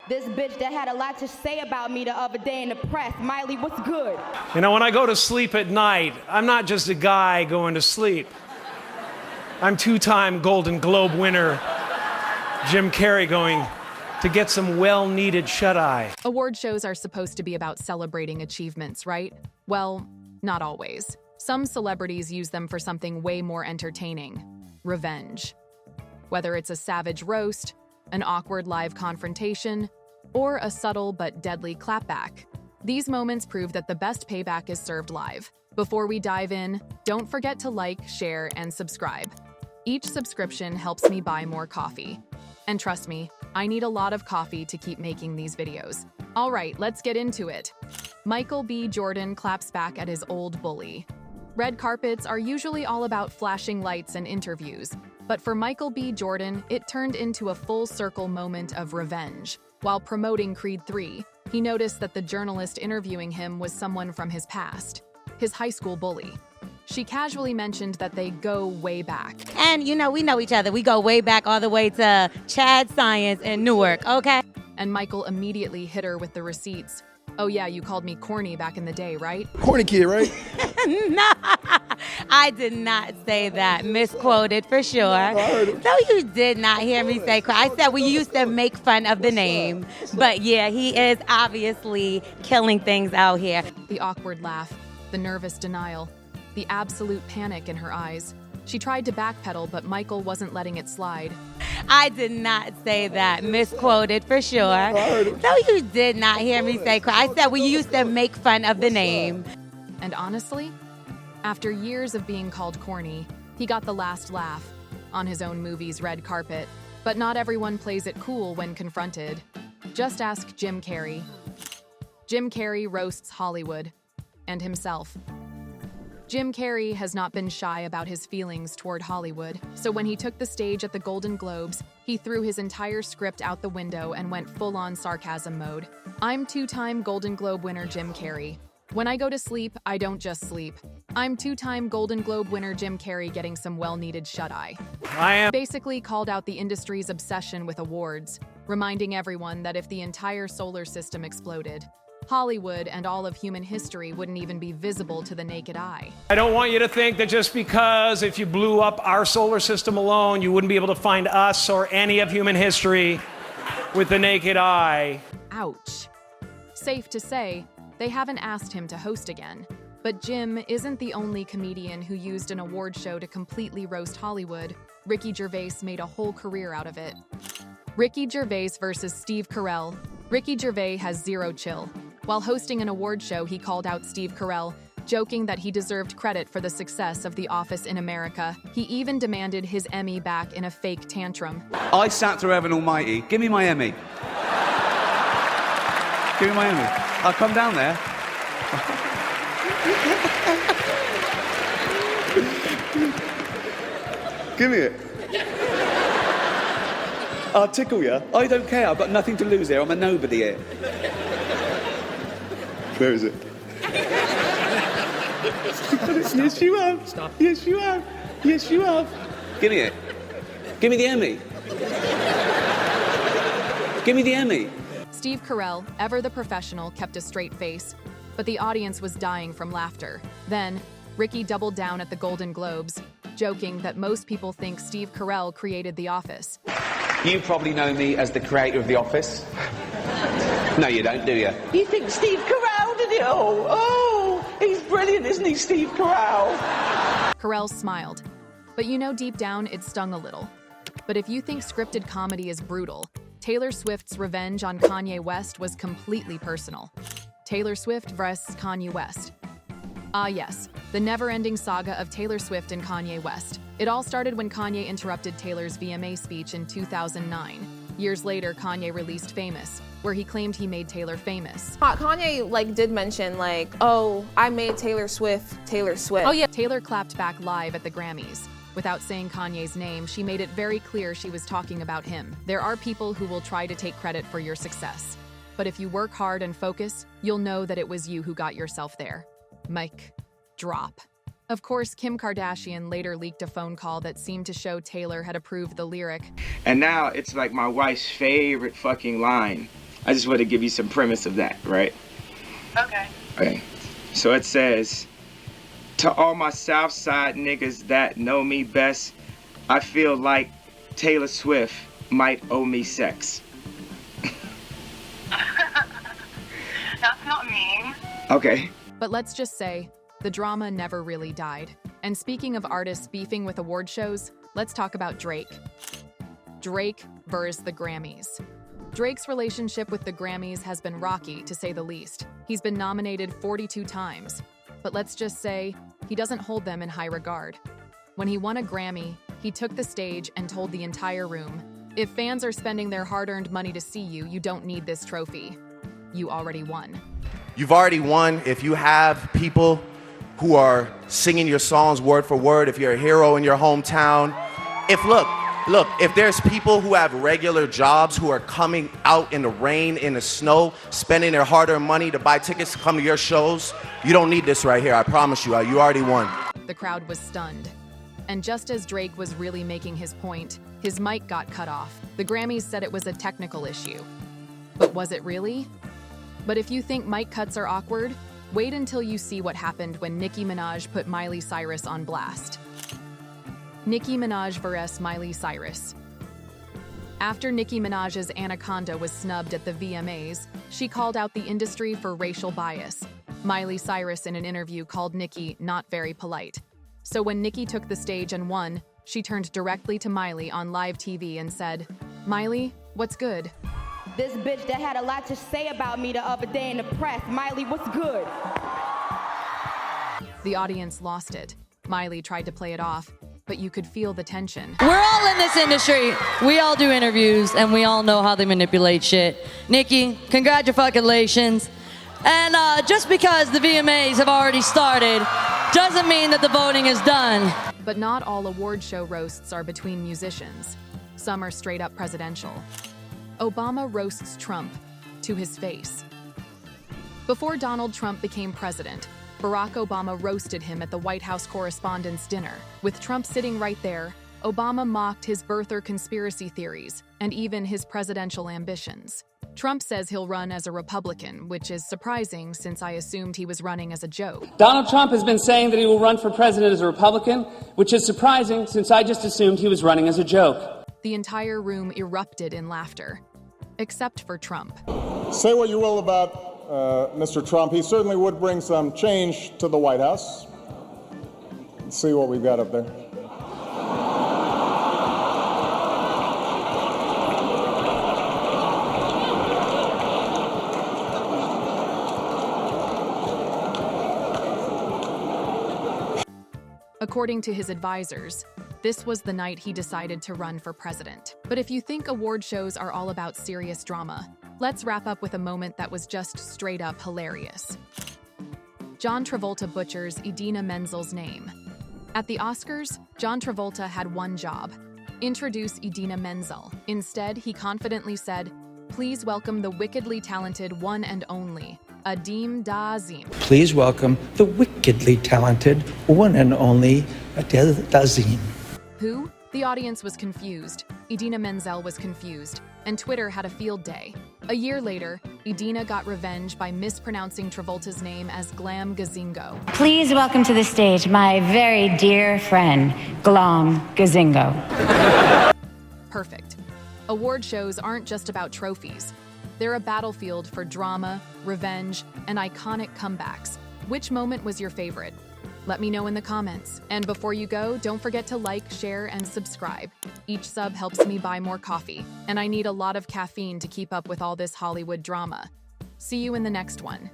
This bitch that had a lot to say about me the other day in the press. Miley, what's good? You know, when I go to sleep at night, I'm not just a guy going to sleep. I'm two-time Golden Globe winner Jim Carrey going to get some well-needed shut-eye. Award shows are supposed to be about celebrating achievements, right? Well, not always. Some celebrities use them for something way more entertaining: revenge. Whether it's a savage roast, an awkward live confrontation, or a subtle but deadly clapback, these moments prove that the best payback is served live. Before we dive in, don't forget to like, share, and subscribe. Each subscription helps me buy more coffee. And trust me, I need a lot of coffee to keep making these videos. All right, let's get into it. Michael B. Jordan claps back at his old bully. Red carpets are usually all about flashing lights and interviews, but for Michael B. Jordan, it turned into a full-circle moment of revenge. While promoting Creed 3, he noticed that the journalist interviewing him was someone from his past, his high school bully. She casually mentioned that they go way back. And, you know, we know each other. We go way back all the way to Chad Science in Newark, okay? And Michael immediately hit her with the receipts. Oh yeah, you called me corny back in the day, right? Corny kid, right? No, I did not say that. Misquoted for sure. I heard it. No, you did not hear me say corny. I said we used to make fun of the name. But yeah, he is obviously killing things out here. The awkward laugh, the nervous denial, the absolute panic in her eyes. She tried to backpedal, but Michael wasn't letting it slide. I did not say that. Misquoted for sure. I heard it. No, you did not hear me say corny. I said we used to make fun of the name. And honestly, after years of being called corny, he got the last laugh on his own movie's red carpet. But not everyone plays it cool when confronted. Just ask Jim Carrey. Jim Carrey roasts Hollywood and himself. Jim Carrey has not been shy about his feelings toward Hollywood, so when he took the stage at the Golden Globes, he threw his entire script out the window and went full-on sarcasm mode. I'm two-time Golden Globe winner Jim Carrey. When I go to sleep, I don't just sleep. I'm two-time Golden Globe winner Jim Carrey getting some well-needed shut-eye. I am Basically called out the industry's obsession with awards, reminding everyone that if the entire solar system exploded, Hollywood and all of human history wouldn't even be visible to the naked eye. I don't want you to think that just because if you blew up our solar system alone, you wouldn't be able to find us or any of human history with the naked eye. Ouch. Safe to say, they haven't asked him to host again. But Jim isn't the only comedian who used an award show to completely roast Hollywood. Ricky Gervais made a whole career out of it. Ricky Gervais versus Steve Carell. Ricky Gervais has zero chill. While hosting an award show, he called out Steve Carell, joking that he deserved credit for the success of The Office in America. He even demanded his Emmy back in a fake tantrum. I sat through Heaven Almighty. Give me my Emmy. Give me my Emmy. I'll come down there. Give me it. I'll tickle you. I don't care. I've got nothing to lose here. I'm a nobody here. Where is it? Yes, you have. Stop. Yes, you have. Yes, you have. Give me it. Give me the Emmy. Give me the Emmy. Steve Carell, ever the professional, kept a straight face, but the audience was dying from laughter. Then, Ricky doubled down at the Golden Globes, joking that most people think Steve Carell created The Office. You probably know me as the creator of The Office. No, you don't, do you? You think Steve Carell did it all? Oh, he's brilliant, isn't he, Steve Carell? Carell smiled, but you know deep down it stung a little. But if you think scripted comedy is brutal, Taylor Swift's revenge on Kanye West was completely personal. Taylor Swift versus Kanye West. Ah yes, the never-ending saga of Taylor Swift and Kanye West. It all started when Kanye interrupted Taylor's VMA speech in 2009. Years later, Kanye released Famous, where he claimed he made Taylor famous. Kanye did mention oh, I made Taylor Swift Taylor Swift. Oh yeah, Taylor clapped back live at the Grammys. Without saying Kanye's name, she made it very clear she was talking about him. There are people who will try to take credit for your success. But if you work hard and focus, you'll know that it was you who got yourself there. Mic drop. Of course, Kim Kardashian later leaked a phone call that seemed to show Taylor had approved the lyric. And now it's like my wife's favorite fucking line. I just want to give you some premise of that, right? Okay. Okay. So it says, to all my South Side niggas that know me best, I feel like Taylor Swift might owe me sex. That's not mean. Okay. But let's just say, the drama never really died. And speaking of artists beefing with award shows, let's talk about Drake. Drake versus the Grammys. Drake's relationship with the Grammys has been rocky, to say the least. He's been nominated 42 times. But let's just say, he doesn't hold them in high regard. When he won a Grammy, he took the stage and told the entire room, if fans are spending their hard-earned money to see you, you don't need this trophy. You already won. You've already won if you have people who are singing your songs word for word, if you're a hero in your hometown. If there's people who have regular jobs who are coming out in the rain, in the snow, spending their hard-earned money to buy tickets to come to your shows, you don't need this right here, I promise you. You already won. The crowd was stunned. And just as Drake was really making his point, his mic got cut off. The Grammys said it was a technical issue. But was it really? But if you think mic cuts are awkward, wait until you see what happened when Nicki Minaj put Miley Cyrus on blast. Nicki Minaj vs. Miley Cyrus. After Nicki Minaj's Anaconda was snubbed at the VMAs, she called out the industry for racial bias. Miley Cyrus in an interview called Nicki not very polite. So when Nicki took the stage and won, she turned directly to Miley on live TV and said, Miley, what's good? This bitch that had a lot to say about me the other day in the press. Miley, what's good? The audience lost it. Miley tried to play it off, but you could feel the tension. We're all in this industry. We all do interviews, and we all know how they manipulate shit. Nicki, congratulations. And just because the VMAs have already started, doesn't mean that the voting is done. But not all award show roasts are between musicians. Some are straight up presidential. Obama roasts Trump to his face. Before Donald Trump became president, Barack Obama roasted him at the White House Correspondents' Dinner. With Trump sitting right there, Obama mocked his birther conspiracy theories and even his presidential ambitions. Trump says he'll run as a Republican, which is surprising since I assumed he was running as a joke. Donald Trump has been saying that he will run for president as a Republican, which is surprising since I just assumed he was running as a joke. The entire room erupted in laughter, except for Trump. Say what you will about Mr. Trump. He certainly would bring some change to the White House. Let's see what we've got up there. According to his advisors, this was the night he decided to run for president. But if you think award shows are all about serious drama, let's wrap up with a moment that was just straight up hilarious. John Travolta butchers Idina Menzel's name. At the Oscars, John Travolta had one job: introduce Idina Menzel. Instead, he confidently said, "Please welcome the wickedly talented one and only Adim Dazim." Please welcome the wickedly talented one and only Adele Dazim. Who? The audience was confused. Idina Menzel was confused, and Twitter had a field day. A year later, Idina got revenge by mispronouncing Travolta's name as Glam Gazingo. Please welcome to the stage my very dear friend, Glam Gazingo. Perfect. Award shows aren't just about trophies. They're a battlefield for drama, revenge, and iconic comebacks. Which moment was your favorite? Let me know in the comments. And before you go, don't forget to like, share, and subscribe. Each sub helps me buy more coffee, and I need a lot of caffeine to keep up with all this Hollywood drama. See you in the next one.